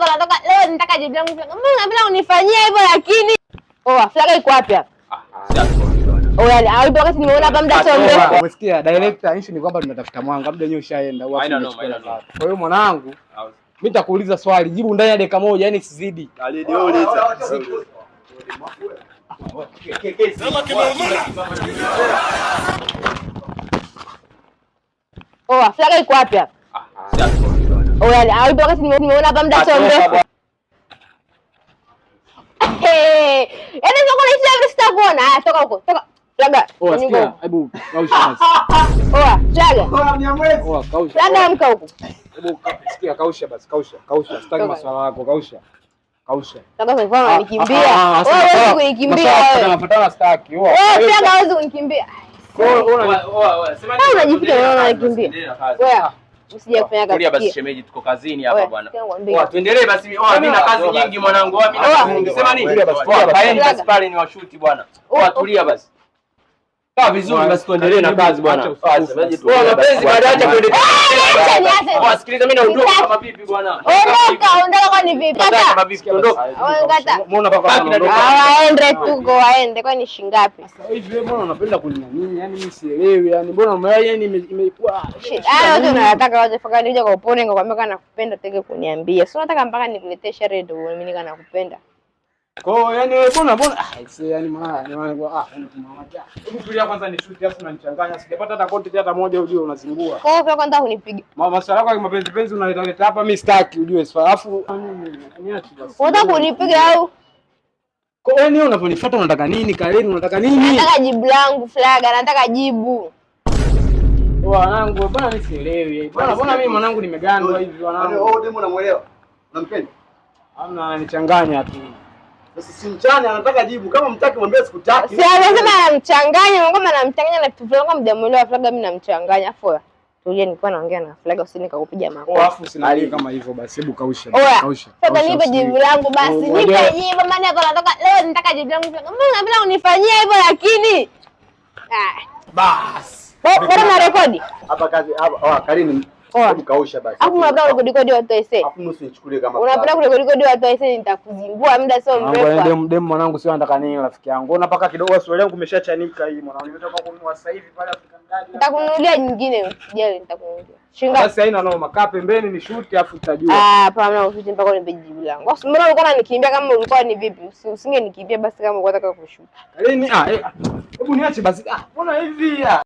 hapo natoka leo nitaka jibu langu Flaga. Mbona unapenda unifanyia hivyo lakini? Flaga iko wapi hapa? Yaani haipo wakati nimeona hapa muda sio mrefu. Umesikia director, issue ni kwamba tunatafuta mwanga, muda wenyewe ushaenda. Kwa hiyo mwanangu, mimi nitakuuliza swali, jibu ndani ya dakika moja, yani sizidi. Flaga iko wapi hapa? Yaani haipo wakati nimeona hapa muda sio mrefu. Yaani sio kuna hivi sitakuona. Toka huko, toka. Flaga. Sikia, hebu kausha basi. Flaga. Kausha. Flaga amka huko. Hebu sikia, kausha basi, kausha. Sitaki maswala yako, kausha. Flaga kwa mfano unikimbia. Wewe unikimbia wewe. Nafuatana sitaki. Flaga hawezi unikimbia. Sema nini? Unajificha unaona unikimbia. Wewe usije kufanya kazi. Tulia basi shemeji, tuko kazini hapa bwana. Tuendelee basi. Mimi na kazi nyingi mwanangu. Mimi na kazi nyingi. Sema nini? Kaeni basi pale ni washuti bwana. Tulia basi. Kaa vizuri basi tuendelee na kazi bwana. Mapenzi baada acha kuendelea. Sikiliza mimi naondoka kama vipi bwana. Ondoka kwa ni vipi? Kama vipi ondoka. Muona paka waende tuko waende kwani shingapi? Sasa hivi wewe mbona unapenda kuninania? Yani mimi sielewi. Yani mbona yani imekuwa wote unataka waje faka nije kwa upone ngombe kana nakupenda tege kuniambia. Sio nataka mpaka nikuletee sherehe ndio mimi nika nakupenda. Kwa hiyo yani wewe mbona yani maana hebu tulia kwanza ni shoot afu unanichanganya. Sijapata hata content hata moja ujue unazingua. Kwa hiyo kwanza unipiga. Masuala yako ya mapenzi unaleta hapa mimi sitaki ujue. Alafu niache basi. Unataka kunipiga au? Kwa hiyo wewe unaponifuata unataka nini? Kaleni unataka nini? Nataka jibu langu Flaga, nataka jibu. Wanangu bwana mimi sielewi. Mbona mimi mwanangu nimegandwa hivi wanangu. Wewe demo unamuelewa? Unampenda? Hamna ananichanganya tu. Sasa si mchana anataka jibu, kama mtaki mwambie sikutaki. Si anasema anamchanganya, ngoma anamchanganya na kitu fulani kama mjamuelewa Flaga mimi namchanganya. Afu tulie nilikuwa naongea na Flaga usini nikakupiga makofi. Alafu sina kama hivyo basi hebu kausha. Sasa nipe jibu langu basi. Nipe jibu maana hapo natoka leo nitaka jibu langu Flaga. Mbona unapenda unifanyia hivyo lakini? Bas. Bora na rekodi. Hapa kazi hapa Karini. Hebu kausha basi. Hapo unapenda kurekodi watu waise. Hapo nusu nichukulie kama. Unapenda kurekodi watu waise nitakuzingua muda sio mrefu. Dem mwanangu sio anataka nini rafiki yangu. Unaona paka kidogo swali langu umeshachanika hii mwanangu. Nimetoka kununua sasa hivi pale Afrika Mdadi. Nitakununulia nyingine usijali nitakununulia. Shinga. Basi haina noma. Kaa pembeni ni shoot afu utajua. Hapana ushuti mpaka unipe jibu langu. Basi mbona ulikuwa unanikimbia kama ulikuwa ni vipi? Usingenikimbia basi kama ulikuwa unataka kushoot. Karini hebu niache basi. Mbona hivi?